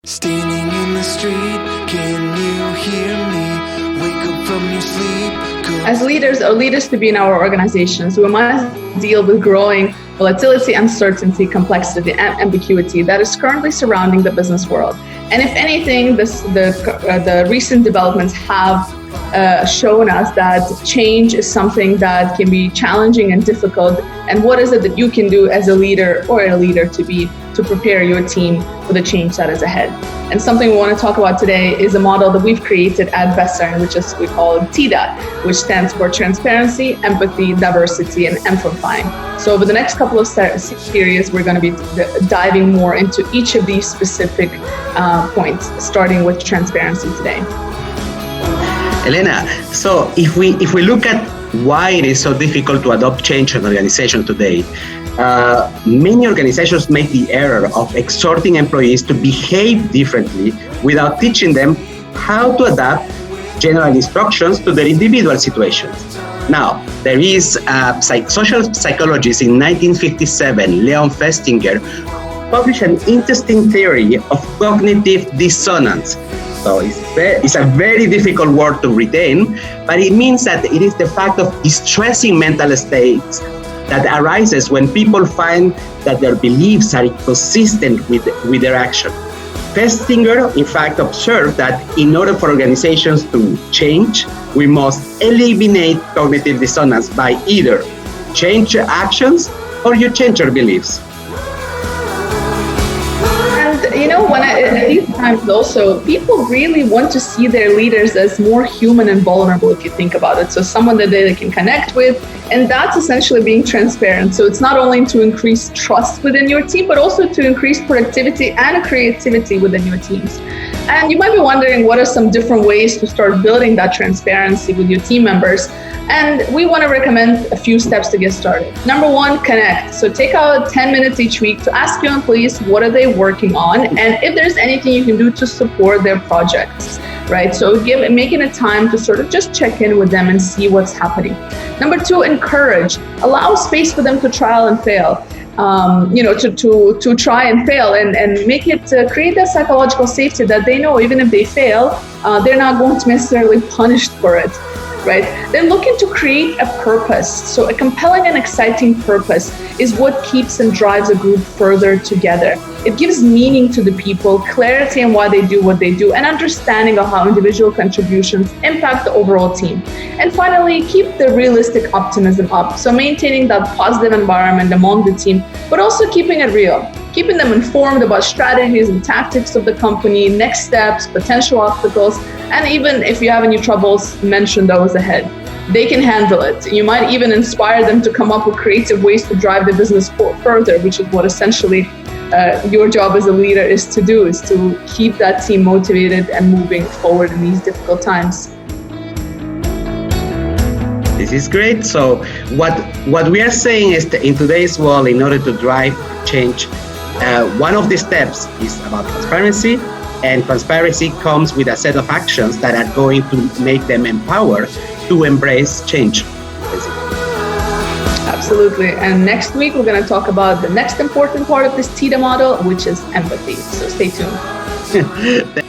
Standing in the street, can you hear me? Wake up from your sleep. As leaders or leaders to be in our organizations, we must deal with growing volatility, uncertainty, complexity, and ambiguity that is currently surrounding the business world. And if anything, the recent developments have shown us that change is something that can be challenging and difficult. And what is it that you can do as a leader or a leader to prepare your team for the change that is ahead? And something we want to talk about today is a model that we've created at Bessern, which is we call TEDA, which stands for Transparency, Empathy, Diversity, and Amplifying. So over the next couple of series, we're going to be diving more into each of these specific points, starting with transparency today. Elena, so if we look at why it is so difficult to adopt change in organizations today, many organizations make the error of exhorting employees to behave differently without teaching them how to adapt general instructions to their individual situations. Now, there is a social psychologist in 1957, Leon Festinger, published an interesting theory of cognitive dissonance. So it's a very difficult word to retain, but it means that it is the fact of distressing mental states that arises when people find that their beliefs are inconsistent with their action. Festinger, in fact, observed that in order for organizations to change, we must eliminate cognitive dissonance by either change your actions or you change your beliefs. These times also, people really want to see their leaders as more human and vulnerable, if you think about it. So someone that they can connect with, and that's essentially being transparent. So it's not only to increase trust within your team, but also to increase productivity and creativity within your teams. And you might be wondering, what are some different ways to start building that transparency with your team members? And we want to recommend a few steps to get started. Number one, connect. So take out 10 minutes each week to ask your employees what are they working on, and if there's anything you can do to support their projects, right? So making a time to sort of just check in with them and see what's happening. Number two, encourage. Allow space for them to trial and fail. To try and fail and make it create that psychological safety that they know even if they fail, they're not going to be necessarily punished for it. Right? They're looking to create a purpose. So a compelling and exciting purpose is what keeps and drives a group further together. It gives meaning to the people, clarity on why they do what they do, and understanding of how individual contributions impact the overall team. And finally, keep the realistic optimism up. So maintaining that positive environment among the team, but also keeping it real. Keeping them informed about strategies and tactics of the company, next steps, potential obstacles, and even if you have any troubles, mention those ahead. They can handle it. You might even inspire them to come up with creative ways to drive the business further, which is what essentially your job as a leader is to do, is to keep that team motivated and moving forward in these difficult times. This is great. So what we are saying is that in today's world, in order to drive change, one of the steps is about transparency, and transparency comes with a set of actions that are going to make them empowered to embrace change. Absolutely. And next week, we're going to talk about the next important part of this TEDA model, which is empathy. So stay tuned.